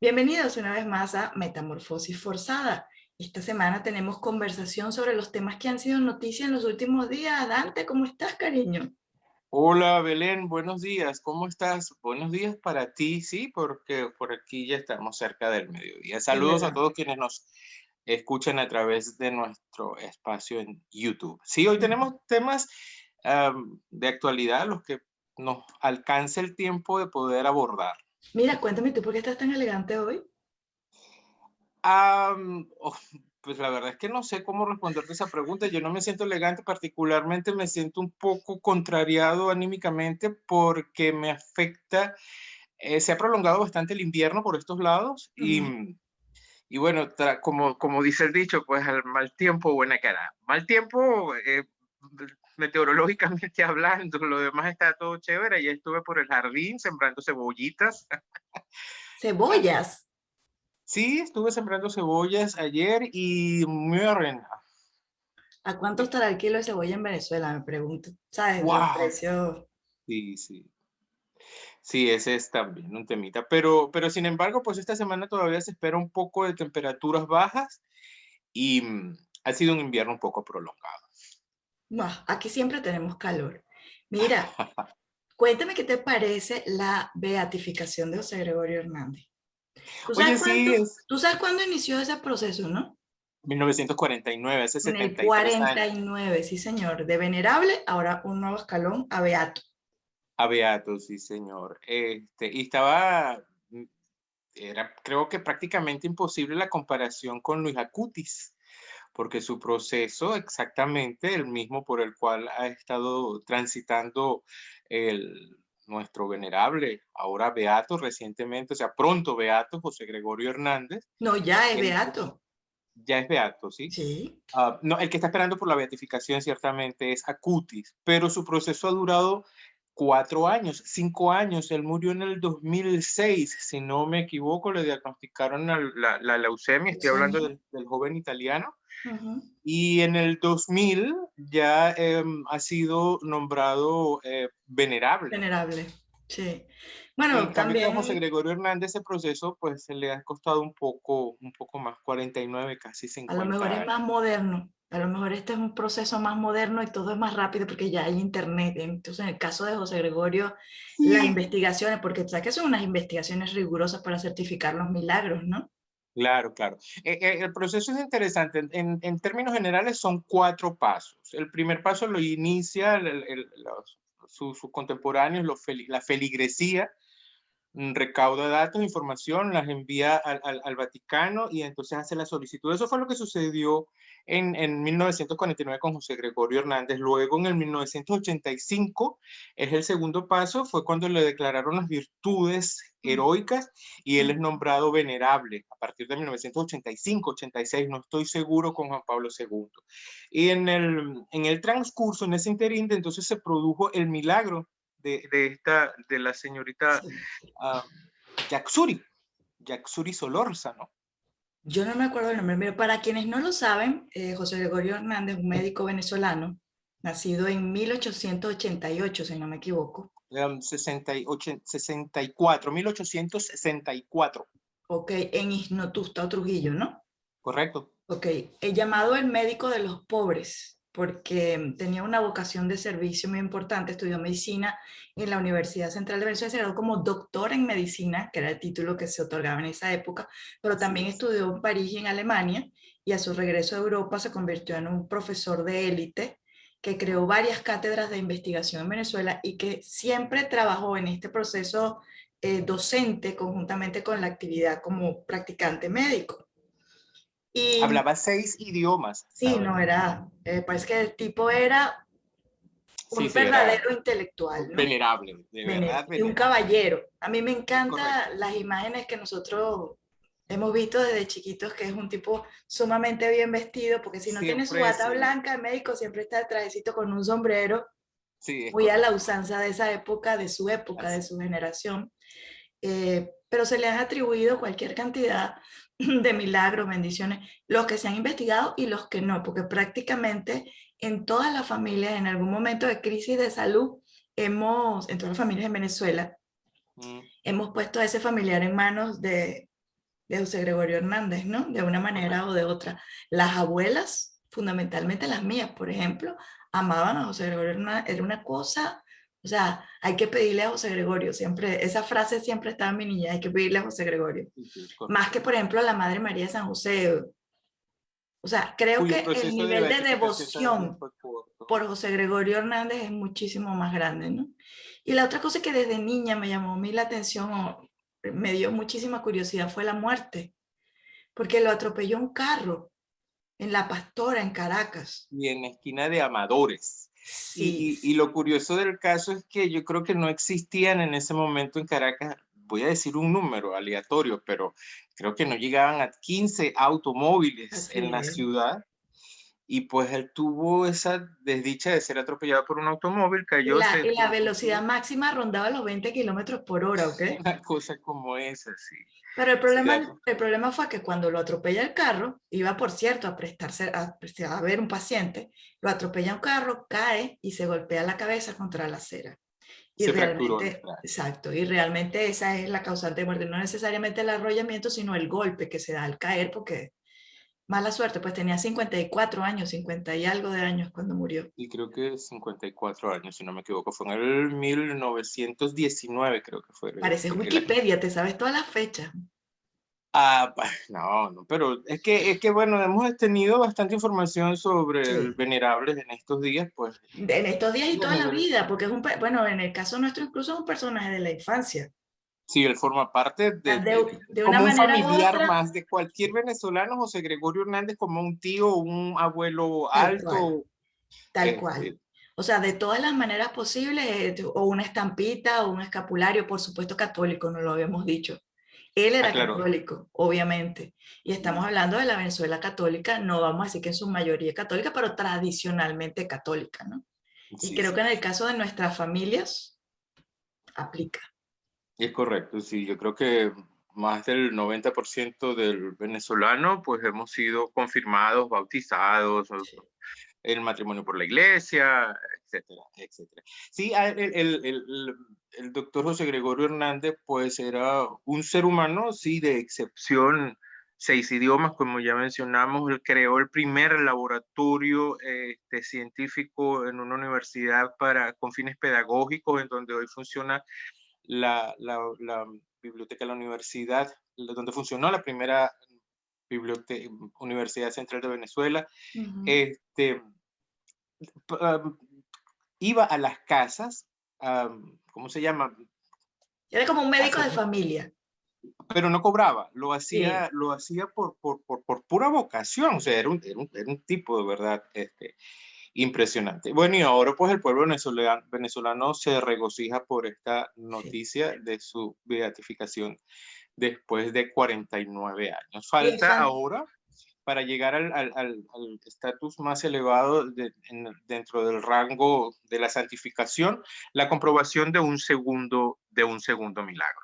Bienvenidos una vez más a Metamorfosis Forzada. Esta semana tenemos conversación sobre los temas que han sido noticia en los últimos días. Dante, ¿cómo estás, cariño? Hola Belén, buenos días, ¿cómo estás? Buenos días para ti, sí, porque por aquí ya estamos cerca del mediodía. Es Saludos a verdad. todos quienes nos escuchan a través de nuestro espacio en YouTube. Sí, hoy tenemos temas de actualidad, los que nos alcance el tiempo de poder abordar. Mira, cuéntame tú por qué estás tan elegante hoy. Oh, pues la verdad es que no sé cómo responderte esa pregunta. Yo no me siento elegante, particularmente me siento un poco contrariado anímicamente porque me afecta. Se ha prolongado bastante el invierno por estos lados Ujú. y bueno, como dice el dicho, pues al mal tiempo, buena cara. Mal tiempo, meteorológicamente hablando, lo demás está todo chévere. Ya estuve por el jardín sembrando cebollitas. Cebollas. Sí, estuve sembrando cebollas ayer y miren, ¿A cuánto estará el kilo de cebolla en Venezuela? Me pregunto. ¿Sabes? Los wow, precios. sí, sí. Sí, ese es también un temita. Pero sin embargo, pues esta semana todavía se espera un poco de temperaturas bajas y ha sido un invierno un poco prolongado. Buah, aquí siempre tenemos calor. Mira, cuéntame qué te parece la beatificación de José Gregorio Hernández. ¿Tú sabes Oye, sí, cuánto? es ¿Tú sabes cuándo inició ese proceso, no? 1949, hace En el 73 años. 49, sí señor. De venerable, ahora un nuevo escalón a beato. A Beato, sí, señor. Y estaba, era creo que prácticamente imposible la comparación con Luis Acutis, porque su proceso exactamente el mismo por el cual ha estado transitando el, nuestro venerable, ahora beato recientemente, o sea, pronto beato, José Gregorio Hernández, No, ya es el, beato. ya es beato, ¿sí? Sí. No, el que está esperando por la beatificación ciertamente es Acutis, pero su proceso ha durado 4 años, 5 años. Él murió en el 2006, si no me equivoco, le diagnosticaron la leucemia, estoy hablando Leucemia. del joven italiano, Ujú. y en el 2000 ya ha sido nombrado venerable. Venerable. Sí. En Bueno, cambio, a José también Gregorio Hernández ese proceso pues se le ha costado un poco más, 49, casi a lo mejor 50 es más años. moderno. A lo mejor este es un proceso más moderno y todo es más rápido porque ya hay internet. Entonces, en el caso de José Gregorio, las Sí, investigaciones, porque sabes que son unas investigaciones rigurosas para certificar los milagros, ¿no? claro, claro. El proceso es interesante. En términos generales son 4 pasos. El primer paso lo inicia sus contemporáneos, la feligresía, recauda datos, información, las envía al Vaticano y entonces hace la solicitud. Eso fue lo que sucedió en 1949 con José Gregorio Hernández. Luego, en el 1985, es el segundo paso, fue cuando le declararon las virtudes heroicas y él es nombrado venerable a partir de 1985, 86, no estoy seguro, con Juan Pablo II. Y en el transcurso, en ese interín, entonces se produjo el milagro de la señorita Sí. uh, Yaxuri, Yaxuri Solórzano. Yo no me acuerdo el nombre, pero para quienes no lo saben, José Gregorio Hernández, un médico venezolano, nacido en 1888, si no me equivoco. 64, 1864. Ok, en Isnotusta, Trujillo, ¿no? Correcto. Ok, he llamado el médico de los pobres porque tenía una vocación de servicio muy importante, estudió medicina en la Universidad Central de Venezuela, se graduó como doctor en medicina, que era el título que se otorgaba en esa época, pero Así también es. estudió en París y en Alemania, y a su regreso a Europa se convirtió en un profesor de élite que creó varias cátedras de investigación en Venezuela y que siempre trabajó en este proceso docente conjuntamente con la actividad como practicante médico. Y Hablaba 6 idiomas, sí, ¿sabes? no era, parece que el tipo era Sí, un sí, era verdadero intelectual, ¿no? venerable, de verdad Y un venerable. caballero. A mí me Es correcto. encantan las imágenes que nosotros hemos visto desde chiquitos, que es un tipo sumamente bien vestido, porque si no tiene su Siempre bata sí, blanca, el médico siempre está de trajecito con un sombrero, sí, es muy a la correcto. usanza de esa época, de su Así, generación. pero se le han atribuido cualquier cantidad de milagros, bendiciones, los que se han investigado y los que no, porque prácticamente en todas las familias, en algún momento de crisis de salud, en todas las familias en Venezuela, Mm, hemos puesto a ese familiar en manos de José Gregorio Hernández, ¿no? De una manera o correcto. de otra. Las abuelas, fundamentalmente las mías, por ejemplo, amaban a José Gregorio Hernández, era una cosa, o sea, hay que pedirle a José Gregorio, siempre, esa frase siempre estaba en mi niña, hay que pedirle a José Gregorio. Sí, sí, es Más que, correcto. por ejemplo, a la Madre María de San José. O sea, creo Cuyo que el proceso de nivel de beatificación también devoción fue corto. por José Gregorio Hernández es muchísimo más grande, ¿no? Y la otra cosa que desde niña me llamó a mí la atención o me dio muchísima curiosidad fue la muerte, porque lo atropelló un carro en La Pastora, en Caracas. Y en esquina de Amadores. Sí, Y lo curioso del caso es que yo creo que no existían en ese momento en Caracas, voy a decir un número aleatorio, pero creo que no llegaban a 15 automóviles así en la es. ciudad. Y pues él tuvo esa desdicha de ser atropellado por un automóvil, Y cayó, la, se y la tropezó, velocidad máxima rondaba los 20 kilómetros por hora, ¿ok? una cosa como esa, sí. Pero Sí, claro. el problema fue que cuando lo atropella el carro, iba por cierto a ver un paciente, lo atropella un carro, cae y se golpea la cabeza contra la acera. Y Se fracturó el realmente, cráneo. exacto, y realmente esa es la causante de muerte, no necesariamente el arrollamiento, sino el golpe que se da al caer, porque mala suerte, pues tenía 54 años, 50 y algo de años cuando murió. Y creo que 54 años, si no me equivoco. Fue en el 1919, creo que fue Pareces el accidente. Wikipedia, te sabes todas las fechas. Ah, no, no, pero es que bueno, hemos tenido bastante información sobre el Sí. Venerables en estos días, pues, En estos días y toda bueno, la vida, porque es bueno, en el caso nuestro incluso es un personaje de la infancia. sí, él forma parte De una como un manera u familiar otra, más de cualquier venezolano, José Gregorio Hernández, como un tío, un abuelo tal cual, alto, tal cual. este, O sea, de todas las maneras posibles, o una estampita, o un escapulario, por supuesto católico, no lo habíamos dicho. Él era claro, católico, obviamente, y estamos hablando de la Venezuela católica, no vamos a decir que en su mayoría católica, pero tradicionalmente católica, ¿no? Y sí, creo que sí, en el caso de nuestras familias, aplica. es correcto, sí, yo creo que más del 90% del venezolano, pues hemos sido confirmados, bautizados, Sí. el matrimonio por la iglesia, etcétera, etcétera. Sí, el doctor José Gregorio Hernández, pues era un ser humano, sí, de excepción, 6 idiomas, como ya mencionamos, él creó el primer laboratorio científico en una universidad con fines pedagógicos, en donde hoy funciona la biblioteca de la universidad, donde funcionó la primera Universidad Central de Venezuela. Ujú. Este, um, Iba a las casas, ¿cómo se llama? Era como un médico Casas, de familia. pero no cobraba, Sí. lo hacía por pura vocación, o sea, era un tipo de verdad impresionante. Bueno, y ahora pues el pueblo venezolano se regocija por esta Sí. noticia de su beatificación después de 49 años. Y es Falta fan- ahora para llegar al estatus más elevado dentro del rango de la santificación, la comprobación de un segundo milagro.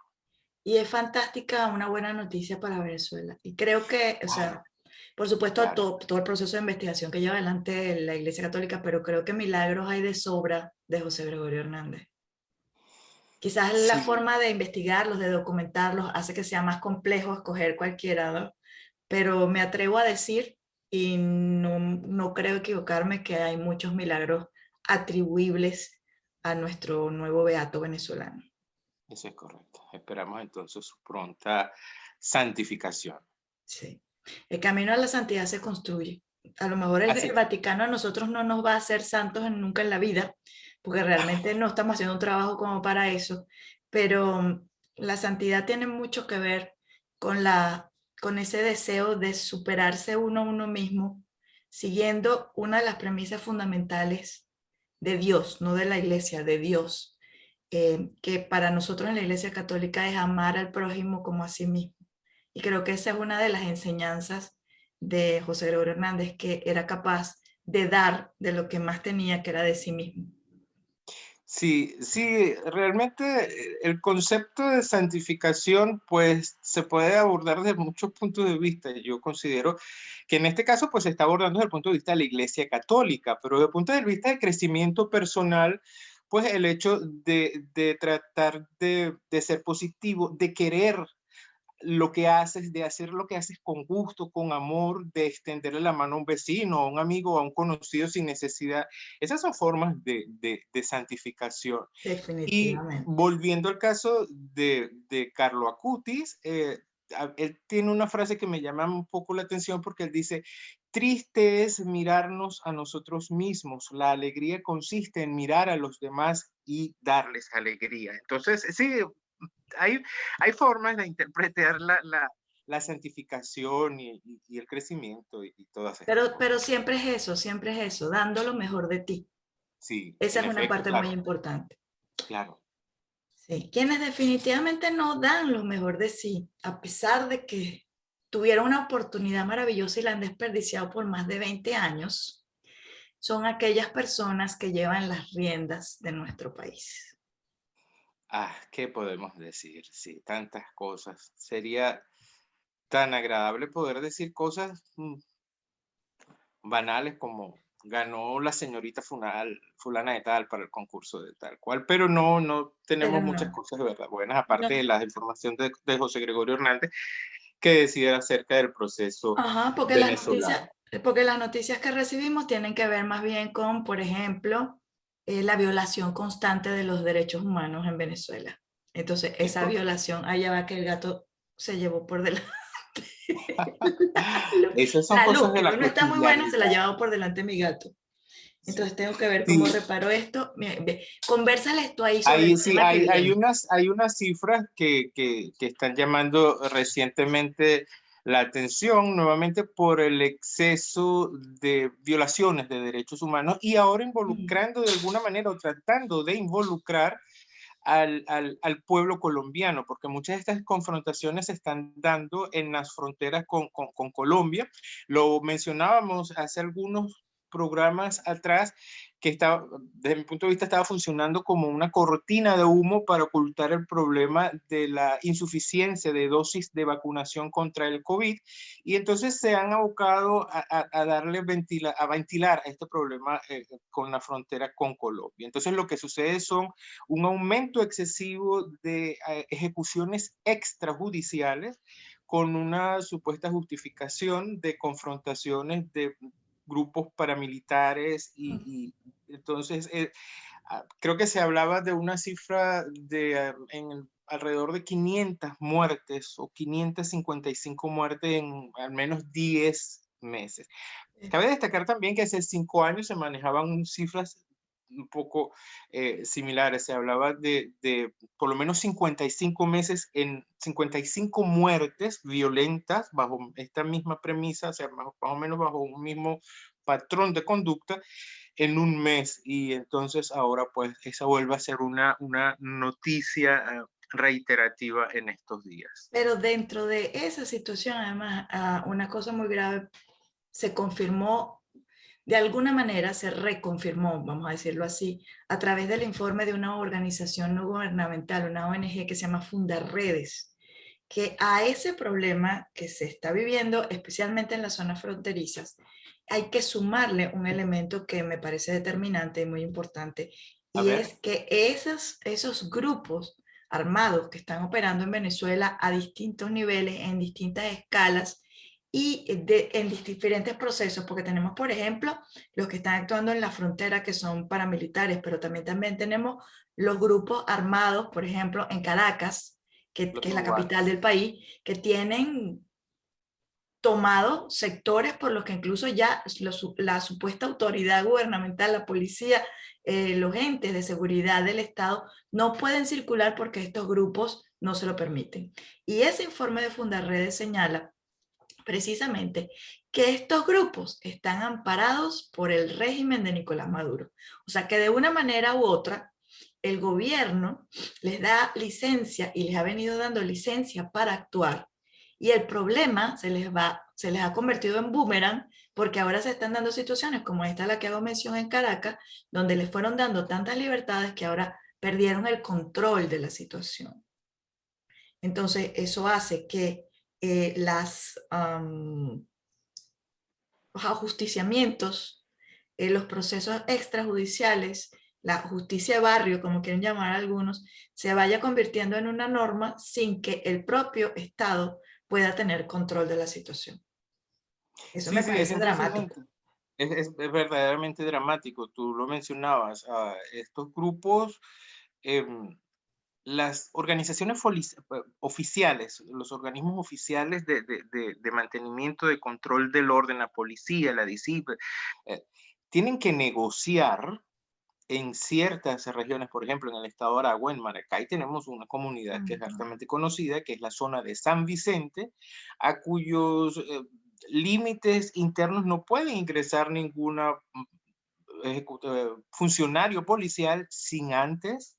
y es fantástica, una buena noticia para Venezuela. Y creo que, o Claro, sea, por supuesto, claro. todo el proceso de investigación que lleva adelante la Iglesia Católica, pero creo que milagros hay de sobra de José Gregorio Hernández. Quizás la Sí, forma de investigarlos, de documentarlos, hace que sea más complejo escoger cualquiera, ¿no? Pero me atrevo a decir, y no creo equivocarme, que hay muchos milagros atribuibles a nuestro nuevo beato venezolano. eso es correcto. Esperamos entonces su pronta santificación. Sí. El camino a la santidad se construye. A lo mejor Así el es. Vaticano a nosotros no nos va a hacer santos nunca en la vida, porque realmente no estamos haciendo un trabajo como para eso, pero la santidad tiene mucho que ver con, con ese deseo de superarse uno a uno mismo, siguiendo una de las premisas fundamentales de Dios, no de la iglesia, de Dios, que para nosotros en la iglesia católica es amar al prójimo como a sí mismo. Y creo que esa es una de las enseñanzas de José Gregorio Hernández, que era capaz de dar de lo que más tenía, que era de sí mismo. Sí, sí, realmente el concepto de santificación pues se puede abordar desde muchos puntos de vista. Yo considero que en este caso pues se está abordando desde el punto de vista de la Iglesia Católica, pero desde el punto de vista de crecimiento personal, pues el hecho de tratar de ser positivo, de querer lo que haces, de hacer lo que haces con gusto, con amor, de extenderle la mano a un vecino, a un amigo, a un conocido sin necesidad. Esas son formas de santificación. Y Definitivamente. volviendo al caso de Carlo Acutis, él tiene una frase que me llama un poco la atención porque él dice, triste es mirarnos a nosotros mismos, la alegría consiste en mirar a los demás y darles alegría. Entonces, sí, hay, hay formas de interpretar la santificación y el crecimiento y todas estas Pero cosas. siempre es eso, dando lo mejor de ti. Sí, Esa en es una efecto, parte muy claro, importante. claro. Sí, quienes definitivamente no dan lo mejor de sí, a pesar de que tuvieron una oportunidad maravillosa y la han desperdiciado por más de 20 años, son aquellas personas que llevan las riendas de nuestro país. ¿Qué podemos decir? Sí, tantas cosas. Sería tan agradable poder decir cosas banales como ganó la señorita fulana de tal para el concurso de tal cual, pero no tenemos Pero muchas no, cosas de verdad buenas, no. aparte de la información de José Gregorio Hernández, que decía acerca del proceso Ajá, venezolano. porque las noticias que recibimos tienen que ver más bien con, por ejemplo, la violación constante de los derechos humanos en Venezuela. Entonces, Es esa correcto. violación, allá va que el gato se llevó por delante. La luz, Esas son la cosas luz, de que la hoy no está muy buena, se la ha cotidianidad. llevado por delante mi gato. Sí. Entonces tengo que ver cómo Sí, reparo esto. Conversales tú ahí sobre el tema que viene. hay unas cifras que están llamando recientemente la atención nuevamente por el exceso de violaciones de derechos humanos y ahora Mm. involucrando de alguna manera o tratando de involucrar al pueblo colombiano, porque muchas de estas confrontaciones se están dando en las fronteras con Colombia. Lo mencionábamos hace algunos programas atrás que estaba, desde mi punto de vista, estaba funcionando como una cortina de humo para ocultar el problema de la insuficiencia de dosis de vacunación contra el COVID. Y entonces se han abocado a darle a ventilar este problema con la frontera con Colombia. Entonces lo que sucede son un aumento excesivo de ejecuciones extrajudiciales con una supuesta justificación de confrontaciones de grupos paramilitares y entonces creo que se hablaba de una cifra de alrededor de 500 muertes o 555 muertes en al menos 10 meses. Cabe destacar también que hace 5 años se manejaban cifras un poco similares. Se hablaba de por lo menos 55 meses en 55 muertes violentas bajo esta misma premisa, o sea, más o menos bajo un mismo patrón de conducta en un mes. Y entonces ahora pues esa vuelve a ser una noticia reiterativa en estos días. Pero dentro de esa situación, además, una cosa muy grave se confirmó, de alguna manera se reconfirmó, vamos a decirlo así, a través del informe de una organización no gubernamental, una ONG que se llama Fundarredes, que a ese problema que se está viviendo, especialmente en las zonas fronterizas, hay que sumarle un elemento que me parece determinante y muy importante, A y ver. es que esos grupos armados que están operando en Venezuela a distintos niveles, en distintas escalas y en diferentes procesos, porque tenemos, por ejemplo, los que están actuando en la frontera, que son paramilitares, pero también tenemos los grupos armados, por ejemplo, en Caracas, que Los es la capital urbanos. del país, que tienen tomado sectores por los que incluso ya la supuesta autoridad gubernamental, la policía, los entes de seguridad del Estado no pueden circular porque estos grupos no se lo permiten. Y ese informe de Fundarredes señala precisamente que estos grupos están amparados por el régimen de Nicolás Maduro. O sea que de una manera u otra, el gobierno les da licencia y les ha venido dando licencia para actuar y el problema se les va se les ha convertido en boomerang, porque ahora se están dando situaciones como esta, la que hago mención en Caracas, donde les fueron dando tantas libertades que ahora perdieron el control de la situación. Entonces, eso hace que los ajusticiamientos, los procesos extrajudiciales, la justicia de barrio, como quieren llamar algunos, se vaya convirtiendo en una norma sin que el propio Estado pueda tener control de la situación. Eso Sí, me sí, es parece impresionante. dramático. Es verdaderamente dramático. Tú lo mencionabas, estos grupos, em, las organizaciones oficiales, los organismos oficiales de mantenimiento, de control del orden, la policía, la DICIP, eh, tienen que negociar en ciertas regiones. Por ejemplo, en el estado de Aragua, en Maracay, tenemos una comunidad que es altamente conocida, que es la zona de San Vicente, a cuyos límites internos no puede ingresar ninguna funcionario policial sin antes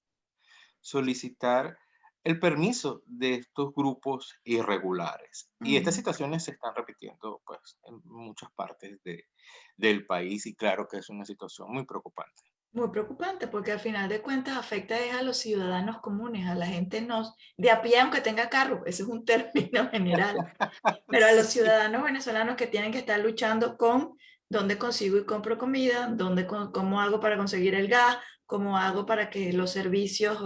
solicitar el permiso de estos grupos irregulares. Y estas situaciones se están repitiendo pues, en muchas partes del país, y claro que es una situación muy preocupante. Muy preocupante porque al final de cuentas afecta a los ciudadanos comunes, a la gente de a pie aunque tenga carro, ese es un término general, pero a los Sí. ciudadanos venezolanos que tienen que estar luchando con dónde consigo y compro comida, cómo hago para conseguir el gas, cómo hago para que los servicios,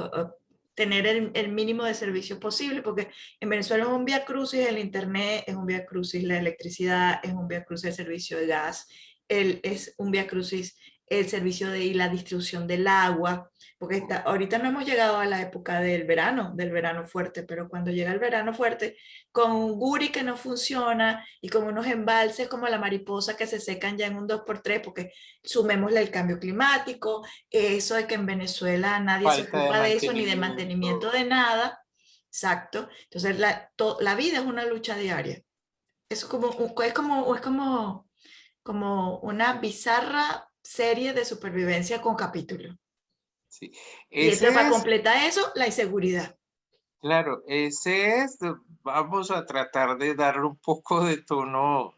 tener el mínimo de servicios posible, porque en Venezuela es un vía crucis, el internet es un vía crucis, la electricidad es un vía crucis, el servicio de gas es un vía crucis, el servicio y la distribución del agua, porque ahorita no hemos llegado a la época del verano fuerte, pero cuando llega el verano fuerte, con un guri que no funciona y con unos embalses como la mariposa que se secan ya en un 2x3, porque sumémosle el cambio climático, eso de que en Venezuela nadie se Falta de ocupa de eso ni de mantenimiento mantenimiento. de nada, exacto. Entonces la vida es una lucha diaria. Es como una bizarra serie de supervivencia con capítulos. Sí. Y esto Ese para es, completar eso, la inseguridad. claro, ese es, vamos a tratar de darle un poco de tono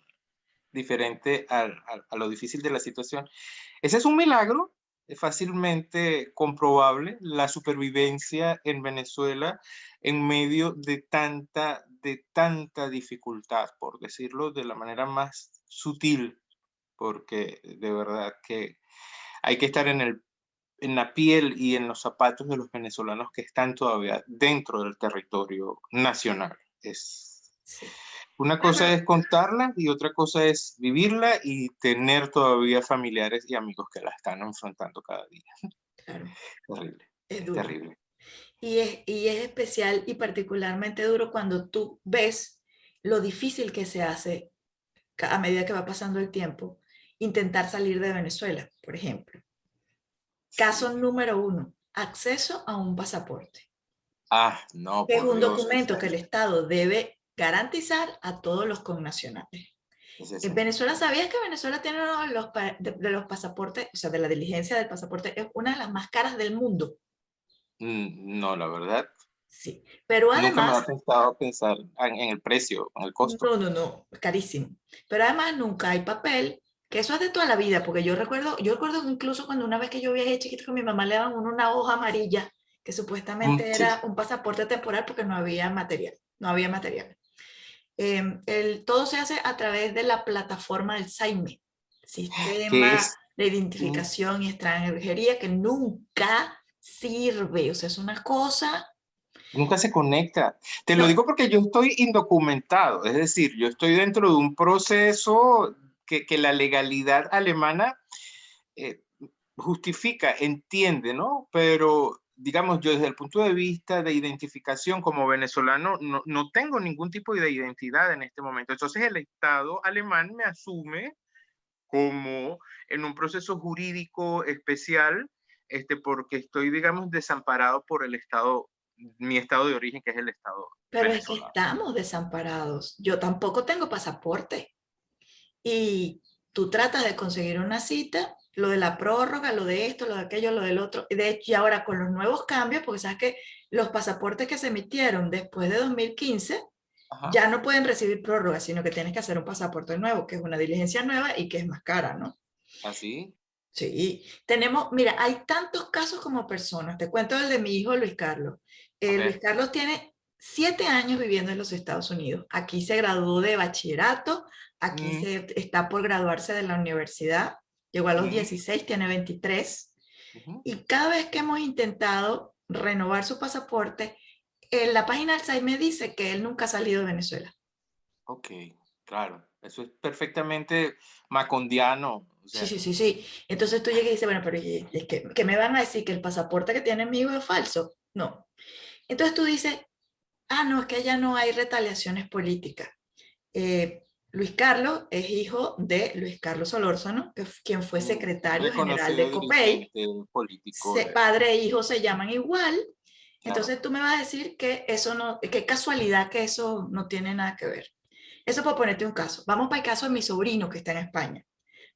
diferente a lo difícil de la situación. Ese es un milagro, es fácilmente comprobable, la supervivencia en Venezuela en medio de tanta dificultad, por decirlo de la manera más sutil, porque de verdad que hay que estar en la piel y en los zapatos de los venezolanos que están todavía dentro del territorio nacional. Sí. Una Bueno, cosa pero es contarla y otra cosa es vivirla y tener todavía familiares y amigos que la están enfrentando cada día. claro, Terrible, es es duro. terrible. Y es especial y particularmente duro cuando tú ves lo difícil que se hace a medida que va pasando el tiempo, intentar salir de Venezuela, por ejemplo. Caso Sí. número 1, acceso a un pasaporte, No, que es por un Dios, documento que el Estado debe garantizar a todos los connacionales. ese En es Venezuela, ¿sabías que Venezuela tiene uno de los pasaportes, o sea, de la diligencia del pasaporte, es una de las más caras del mundo? no, la verdad, Sí, pero nunca me además, ha pensado pensar en el precio, en el costo. no, carísimo. Pero además nunca hay papel, que eso es de toda la vida, porque yo recuerdo incluso cuando una vez que yo viajé chiquita con mi mamá le daban una hoja amarilla, que supuestamente Sí, era un pasaporte temporal porque no había material, no había material. Todo se hace a través de la plataforma del SAIME, que Sistema es, de mm, Identificación y Extranjería, que nunca sirve, o sea, es una cosa, nunca se conecta. Te lo no, digo porque yo estoy indocumentado, es decir, yo estoy dentro de un proceso que la legalidad alemana eh, justifica, entiende, ¿no? Pero, digamos, yo desde el punto de vista de identificación como venezolano, no tengo ningún tipo de identidad en este momento. Entonces el Estado alemán me asume como en un proceso jurídico especial, porque estoy, digamos, desamparado por el Estado, mi estado de origen, que es el Estado pero es que venezolano. estamos desamparados. Yo tampoco tengo pasaporte. Y tú tratas de conseguir una cita, lo de la prórroga, lo de esto, lo de aquello, lo del otro. Y de hecho, y ahora con los nuevos cambios, porque sabes que los pasaportes que se emitieron después de 2015 Ajá. ya no pueden recibir prórroga, sino que tienes que hacer un pasaporte nuevo, que es una diligencia nueva y que es más cara, ¿no? ¿Así? Sí, tenemos, mira, hay tantos casos como personas. Te cuento el de mi hijo Luis Carlos. Luis Ok. Carlos tiene 7 años viviendo en los Estados Unidos. Aquí se graduó de bachillerato, aquí Mm, está por graduarse de la universidad. Llegó a los mm, 16, tiene 23. ujú. Y cada vez que hemos intentado renovar su pasaporte, en la página del SAI me dice que él nunca ha salido de Venezuela. Ok, claro. Eso es perfectamente macondiano. O Sí, sea, sí, sí, sí. Entonces tú llegas y dices, bueno, pero es que me van a decir que el pasaporte que tiene mi hijo es falso? No. Entonces tú dices, ah, no, es que allá no hay retaliaciones políticas. Luis Carlos es hijo de Luis Carlos Solórzano, quien fue un secretario general reconocido de COPEI. dirigente político de... Padre e hijo se llaman igual. Claro. Entonces tú me vas a decir que eso no, qué casualidad que eso no tiene nada que ver. Eso por ponerte un caso. Vamos para el caso de mi sobrino que está en España.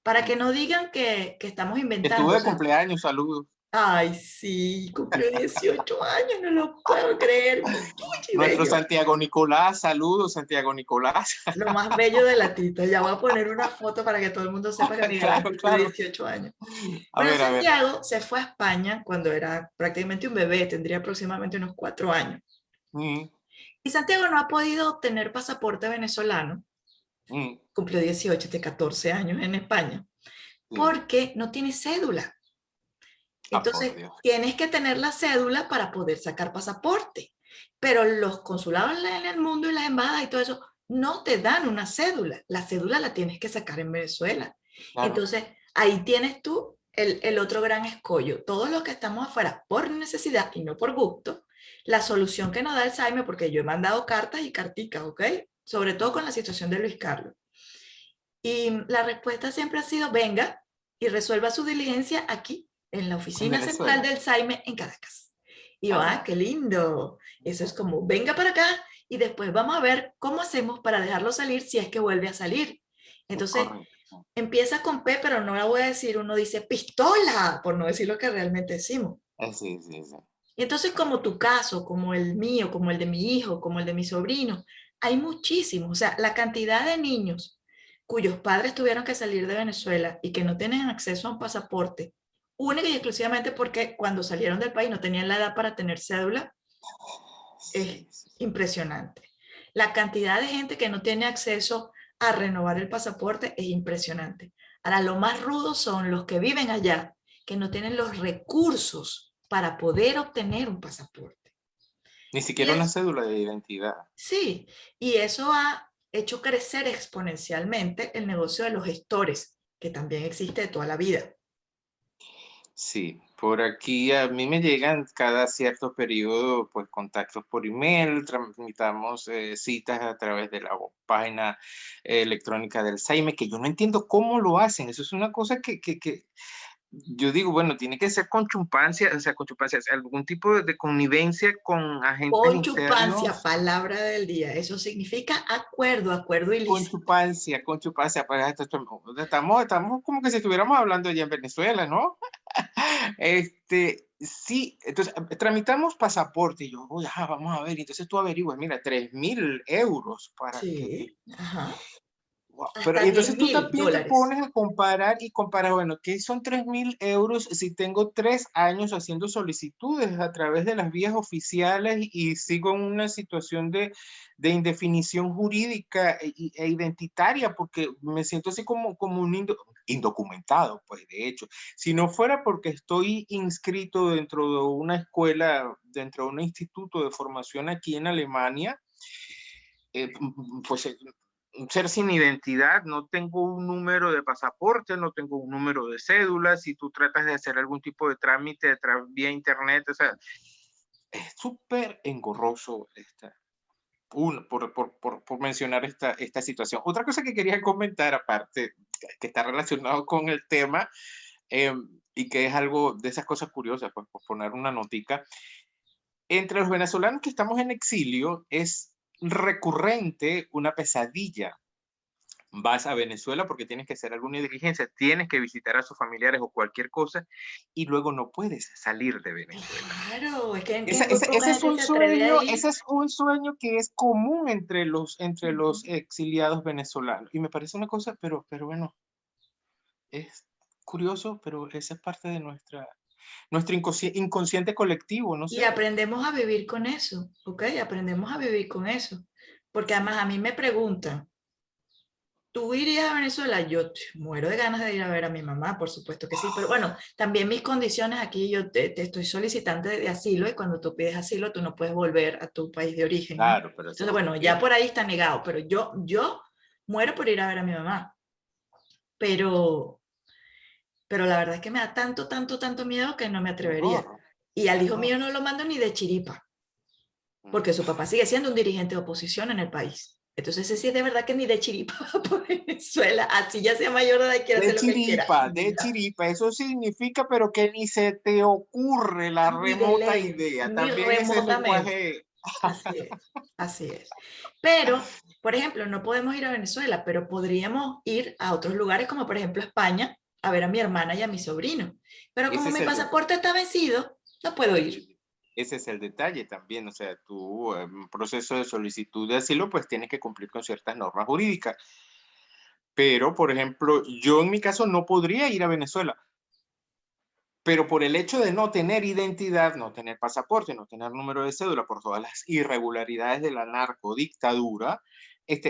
Para que Mm. no digan que estamos Estuvo inventando. O de sea, cumpleaños, saludos. ay, sí, cumplió 18 años, no lo puedo creer. Mi Chuchi Nuestro bello. Santiago Nicolás, saludos, Santiago Nicolás. Lo más bello de la tita. Ya voy a poner una foto para que todo el mundo sepa que Miguel Claro, Ángel cumplió claro. 18 años. A Bueno, ver, a ver. Santiago se fue a España cuando era prácticamente un bebé, tendría aproximadamente unos 4 años. Mm, Y Santiago no ha podido obtener pasaporte venezolano, mm, cumplió 18 de 14 años en España, sí. porque no tiene cédula. Ah, por Entonces, Dios. tienes que tener la cédula para poder sacar pasaporte. Pero los consulados en el mundo y las embajadas y todo eso no te dan una cédula. La cédula la tienes que sacar en Venezuela. Claro. Entonces, ahí tienes tú el otro gran escollo. Todos los que estamos afuera por necesidad y no por gusto, la solución que nos da el SAIME, porque yo he mandado cartas y carticas, ¿ok? Sobre todo Mm, con la situación de Luis Carlos. Y la respuesta siempre ha sido, venga y resuelva su diligencia aquí, en la en oficina central Venezuela. del SAIME en Caracas. Y yo, ah, Ah, qué lindo. Eso es como, venga para acá y después vamos a ver cómo hacemos para dejarlo salir si es que vuelve a salir. es Entonces, correcto. empieza con P, pero no la voy a decir, uno dice pistola, por no decir lo que realmente decimos. Sí, sí, sí. Y entonces, como tu caso, como el mío, como el de mi hijo, como el de mi sobrino, hay muchísimos. O sea, la cantidad de niños cuyos padres tuvieron que salir de Venezuela y que no tienen acceso a un pasaporte, única y exclusivamente porque cuando salieron del país no tenían la edad para tener cédula, es Sí, sí. impresionante. La cantidad de gente que no tiene acceso a renovar el pasaporte es impresionante. Ahora, lo más rudo son los que viven allá, que no tienen los recursos para poder obtener un pasaporte. Ni Y siquiera una es, cédula de identidad. sí, y eso ha hecho crecer exponencialmente el negocio de los gestores, que también existe de toda la vida. Sí, por aquí a mí me llegan cada cierto periodo, pues contactos por email, tramitamos citas a través de la página electrónica del SAIME, que yo no entiendo cómo lo hacen. Eso es una cosa que yo digo, bueno, tiene que ser con chupancia, o sea, con chupancia, algún tipo de connivencia con agentes Conchupancia, internos. palabra del día. Eso significa acuerdo, acuerdo ilícito. Con chupancia, pues estamos como que si estuviéramos hablando allá en Venezuela, ¿no? Sí, entonces tramitamos pasaporte y yo, voy, vamos a ver, y entonces tú averiguas, mira, 3.000 euros para que, Sí, ajá. wow, pero Hasta y diez entonces tú mil también te dólares. pones a comparar y comparas, bueno, ¿qué son 3.000 euros si tengo 3 años haciendo solicitudes a través de las vías oficiales y sigo en una situación de indefinición jurídica e identitaria? Porque me siento así como un indocumentado, pues de hecho. Si no fuera porque estoy inscrito dentro de una escuela, dentro de un instituto de formación aquí en Alemania, pues ser sin identidad, no tengo un número de pasaporte, no tengo un número de cédula, si tú tratas de hacer algún tipo de trámite vía internet, o sea, es súper engorroso por mencionar esta situación. Otra cosa que quería comentar, aparte, que está relacionado con el tema, y que es algo de esas cosas curiosas, pues por poner una notica, entre los venezolanos que estamos en exilio es recurrente una pesadilla vas a Venezuela porque tienes que hacer alguna diligencia, tienes que visitar a sus familiares o cualquier cosa, y luego no puedes salir de Venezuela. Claro, es que muy poca Ese es gente un se atreve a sueño, ir. ese es un sueño que es común entre los Ujú. exiliados venezolanos. Y me parece una cosa, pero bueno, es curioso, pero esa es parte de nuestro inconsciente colectivo, no Y sé. aprendemos a vivir con eso, ¿ok? Aprendemos a vivir con eso. Porque además Sí, a mí me preguntan, ¿tú irías a Venezuela? Yo muero de ganas de ir a ver a mi mamá, por supuesto que sí, pero bueno, también mis condiciones aquí, yo te estoy solicitante de asilo y cuando tú pides asilo tú no puedes volver a tu país de origen, ¿no? claro, pero ese es Entonces, otro bueno, ya tema. por ahí está negado, pero yo muero por ir a ver a mi mamá, pero, pero la verdad es que me da tanto, tanto, tanto miedo que no me Qué atrevería. horror, Y qué al hijo horror. mío no lo mando ni de chiripa, Mm, porque su papá sigue siendo un dirigente de oposición en el país. Entonces, ese sí es de verdad que ni de chiripa por Venezuela, así ya sea mayor de edad y quiera hacer lo que él quiera. de chiripa, eso significa, pero que ni se te ocurre la Ni de remota ley, idea. ni También ese remotamente. lenguaje, Así es, así es. Pero, por ejemplo, no podemos ir a Venezuela, pero podríamos ir a otros lugares como por ejemplo España a ver a mi hermana y a mi sobrino. Pero como ese es mi el detalle. pasaporte está vencido, no puedo ir. Ese es el detalle también, o sea, tú en un proceso de solicitud de asilo, pues tienes que cumplir con ciertas normas jurídicas. Pero, por ejemplo, yo en mi caso no podría ir a Venezuela, pero por el hecho de no tener identidad, no tener pasaporte, no tener número de cédula, por todas las irregularidades de la narcodictadura,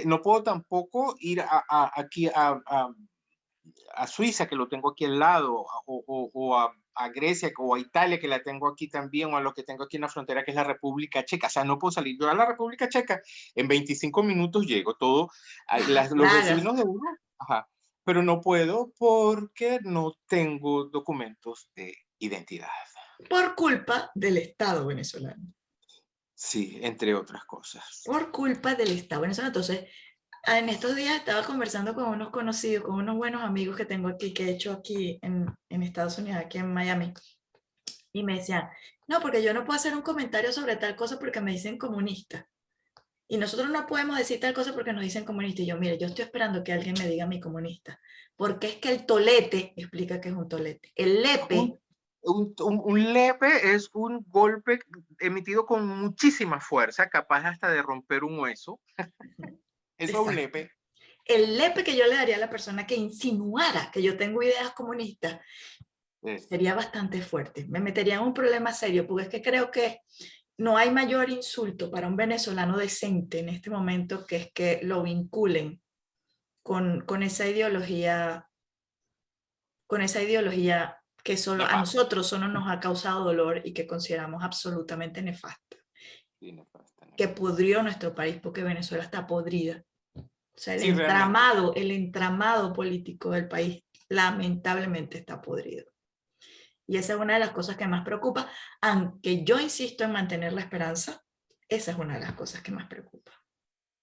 no puedo tampoco ir aquí a Suiza, que lo tengo aquí al lado, o a Grecia o a Italia, que la tengo aquí también, o a lo que tengo aquí en la frontera, que es la República Checa. O sea, no puedo salir. Yo a la República Checa en 25 minutos llego, todo, Ah, los plaga. vecinos de uno, ajá, pero no puedo porque no tengo documentos de identidad. Por culpa del Estado venezolano. Sí, entre otras cosas. Por culpa del Estado venezolano. Entonces, en estos días estaba conversando con unos conocidos, con unos buenos amigos que tengo aquí, que he hecho aquí en Estados Unidos, aquí en Miami. Y me decían, no, porque yo no puedo hacer un comentario sobre tal cosa porque me dicen comunista. Y nosotros no podemos decir tal cosa porque nos dicen comunista. Y yo, mire, yo estoy esperando que alguien me diga mi comunista. Porque es que el tolete explica que es un tolete. El Un, lepe, un lepe es un golpe emitido con muchísima fuerza, capaz hasta de romper un hueso. Eso es un exacto. lepe. El lepe que yo le daría a la persona que insinuara que yo tengo ideas comunistas Eh, sería bastante fuerte. Me metería en un problema serio, porque es que creo que no hay mayor insulto para un venezolano decente en este momento que es que lo vinculen con esa ideología, con esa ideología que solo a Nefasta. nosotros solo nos ha causado dolor y que consideramos absolutamente nefasta, Sí, nefasta, que nefasta. pudrió nuestro país porque Venezuela está podrida. O sea, Sí, realmente. el entramado político del país lamentablemente está podrido. Y esa es una de las cosas que más preocupa, aunque yo insisto en mantener la esperanza, esa es una de las cosas que más preocupa.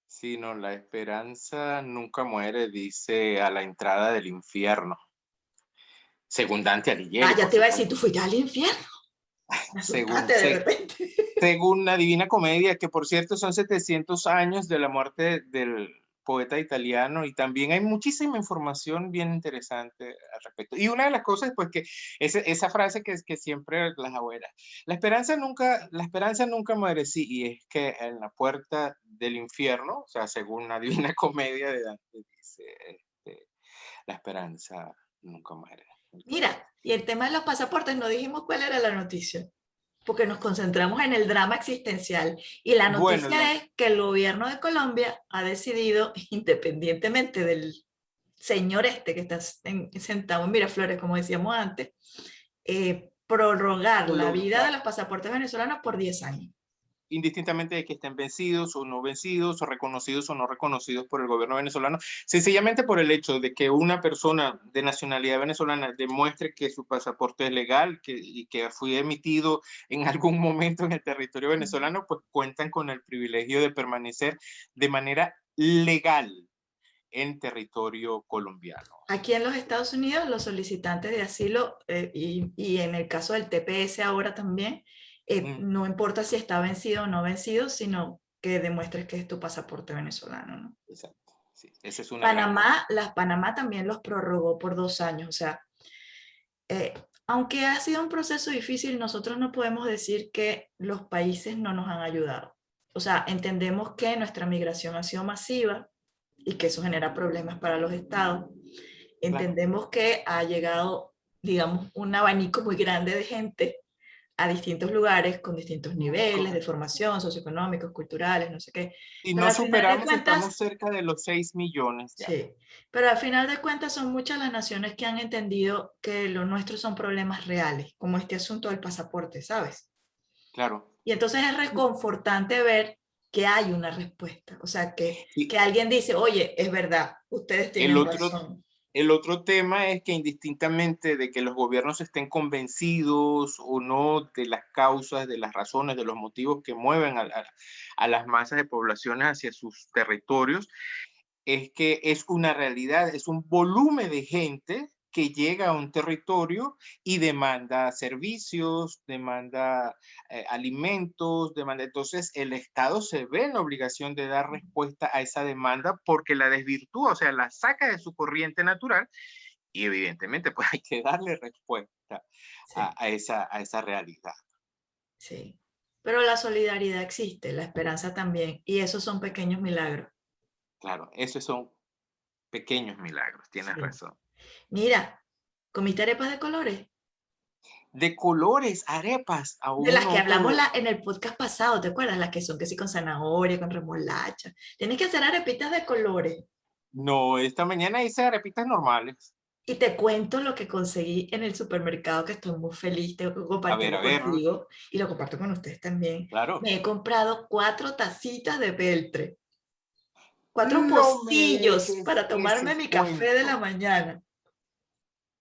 Sí, no, la esperanza nunca muere, dice a la entrada del infierno. Según Dante Ah, Alighieri, ya por te iba a decir, supuesto. tú fuiste al infierno. Me Según, asustaste de repente. según la Divina Comedia, que por cierto son 700 años de la muerte del poeta italiano, y también hay muchísima información bien interesante al respecto. Y una de las cosas, pues que esa frase que siempre las abuelas, la esperanza nunca muere, sí, y es que en la puerta del infierno, o sea, según la Divina Comedia de Dante, dice, la esperanza nunca muere. Mira, y el tema de los pasaportes, no dijimos cuál era la noticia, porque nos concentramos en el drama existencial. Y la Bueno, noticia es que el gobierno de Colombia ha decidido, independientemente del señor este que está sentado en Miraflores, como decíamos antes, prorrogar la vida de claro, los pasaportes venezolanos por 10 años. indistintamente de que estén vencidos, o reconocidos o no reconocidos por el gobierno venezolano, sencillamente por el hecho de que una persona de nacionalidad venezolana demuestre que su pasaporte es legal y que fue emitido en algún momento en el territorio venezolano, pues cuentan con el privilegio de permanecer de manera legal en territorio colombiano. Aquí en los Estados Unidos, los solicitantes de asilo, y en el caso del TPS ahora también, Mm, no importa si está vencido o no vencido, sino que demuestres que es tu pasaporte venezolano, ¿no? exacto. sí, esa es una gran noticia. Panamá también los prorrogó por 2 años. O sea, eh, aunque ha sido un proceso difícil, nosotros no podemos decir que los países no nos han ayudado. O sea, entendemos que nuestra migración ha sido masiva y que eso genera problemas para los estados. Claro. Entendemos que ha llegado, digamos, un abanico muy grande de gente a distintos lugares con distintos niveles de Correcto. formación, socioeconómicos, culturales, no sé qué. Y Pero no al final de superamos, cuentas, estamos cerca de los 6 millones ya. sí, pero al final de cuentas son muchas las naciones que han entendido que lo nuestro son problemas reales, como este asunto del pasaporte, ¿sabes? Claro. Y entonces es reconfortante ver que hay una respuesta, o sea, que Y alguien dice, oye, es verdad, ustedes el tienen otro, razón. el otro tema es que indistintamente de que los gobiernos estén convencidos o no de las causas, de las razones, de los motivos que mueven a las masas de poblaciones hacia sus territorios, es que es una realidad, es un volumen de gente que llega a un territorio y demanda servicios, demanda alimentos, demanda. Entonces, el Estado se ve en la obligación de dar respuesta a esa demanda porque la desvirtúa, o sea, la saca de su corriente natural y evidentemente pues hay que darle respuesta Sí, a esa realidad. sí. Pero la solidaridad existe, la esperanza también, y esos son pequeños milagros. Claro, esos son pequeños milagros, tienes Sí. razón. Mira, ¿comiste arepas de colores? De colores, arepas, De aún las que no, hablamos pero en el podcast pasado, ¿te acuerdas? Las que son que sí con zanahoria, con remolacha. Tienes que hacer arepitas de colores. no, esta mañana hice arepitas normales. Y te cuento lo que conseguí en el supermercado, que estoy muy feliz de A compartirlo ver, contigo y lo comparto con ustedes también. claro. Me he comprado 4 tacitas de peltre, 4 pocillos No me para dejes tomarme ese mi café de la cuento. mañana.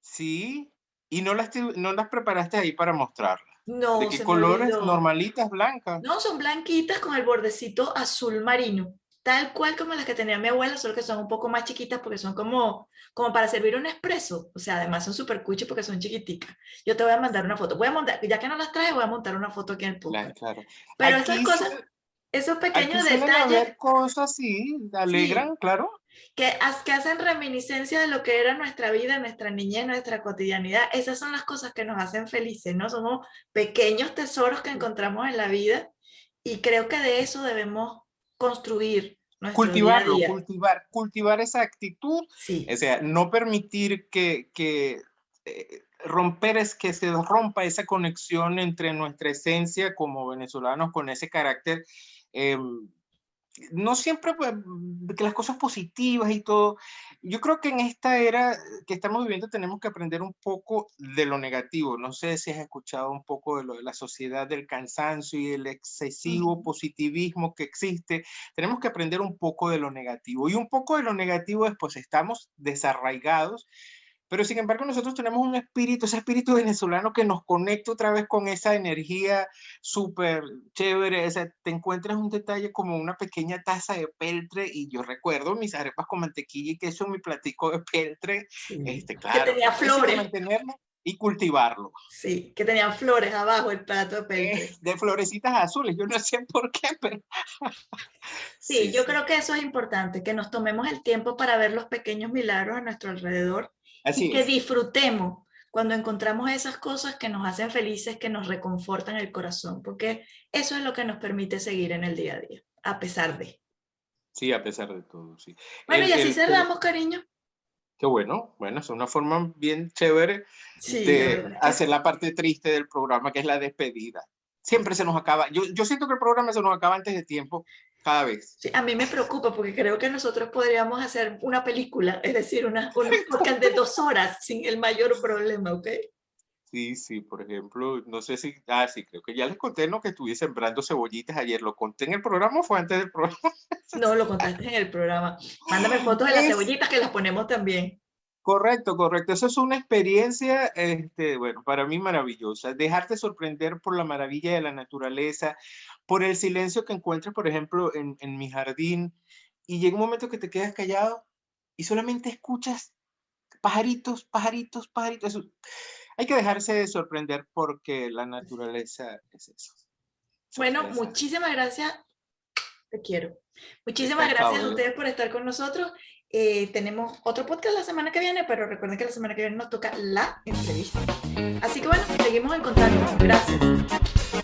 Sí, y no las preparaste ahí para mostrarlas. ¿De No, qué se me colores? olvidó. Normalitas, blancas. No, son blanquitas con el bordecito azul marino, tal cual como las que tenía mi abuela, solo que son un poco más chiquitas porque son como para servir un espresso. O sea, además son súper cuchi porque son chiquiticas. Yo te voy a mandar una foto. Voy a montar, ya que no las traje, voy a montar una foto aquí en el podcast. Claro. Pero esas Aquí, cosas, esos aquí pequeños suelen detalles, haber cosas, sí, sí, alegran, claro. que hacen reminiscencia de lo que era nuestra vida, nuestra niñez, nuestra cotidianidad, esas son las cosas que nos hacen felices, ¿no? Somos pequeños tesoros que encontramos en la vida y creo que de eso debemos construir nuestro día a Cultivarlo, día. cultivar esa actitud, o Sí, sea, no permitir que romper es que se rompa esa conexión entre nuestra esencia como venezolanos con ese carácter eh, no siempre pues, que las cosas positivas y todo. Yo creo que en esta era que estamos viviendo tenemos que aprender un poco de lo negativo. No sé si has escuchado un poco de lo de la sociedad del cansancio y el excesivo ujú, positivismo que existe. Tenemos que aprender un poco de lo negativo. Y un poco de lo negativo es, pues estamos desarraigados, pero sin embargo nosotros tenemos un espíritu, ese espíritu venezolano que nos conecta otra vez con esa energía súper chévere. O sea, te encuentras un detalle como una pequeña taza de peltre y yo recuerdo mis arepas con mantequilla y queso, mi platico de peltre. sí, que Claro, tenía eso hay que flores, mantenerlo y cultivarlo. sí, que tenía flores abajo el plato de peltre. De florecitas azules, yo no sé por qué, pero Sí, sí, yo sí. creo que eso es importante, que nos tomemos el tiempo para ver los pequeños milagros a nuestro alrededor y Así que es. disfrutemos cuando encontramos esas cosas que nos hacen felices, que nos reconfortan el corazón, porque eso es lo que nos permite seguir en el día a día, a pesar de. Sí, a pesar de todo, sí. Bueno, y así Qué, cerramos, cariño. qué bueno, bueno, es una forma bien chévere Sí, la de verdad es que hacer sí. la parte triste del programa, que es la despedida. Siempre se nos acaba. Yo siento que el programa se nos acaba antes de tiempo, cada vez. Sí, a mí me preocupa porque creo que nosotros podríamos hacer una película, es decir, unos podcast de 2 horas sin el mayor problema, ¿ok? Sí, sí, por ejemplo, no sé si, sí, creo que ya les conté, ¿no? Que estuve sembrando cebollitas ayer. ¿Lo conté en el programa o fue antes del programa? No lo contaste en el programa. Mándame fotos de las Es cebollitas que las ponemos también. correcto, correcto. Eso es una experiencia, bueno, para mí maravillosa. Dejarte sorprender por la maravilla de la naturaleza, por el silencio que encuentras, por ejemplo, en mi jardín, y llega un momento que te quedas callado y solamente escuchas pajaritos, pajaritos, pajaritos. Hay que dejarse sorprender porque la naturaleza es eso. Bueno, Sorpresa. muchísimas gracias Te quiero. Muchísimas Chao, gracias a chao. ustedes por estar con nosotros. Tenemos otro podcast la semana que viene, pero recuerden que la semana que viene nos toca la entrevista. Así que bueno, seguimos en contacto. Gracias.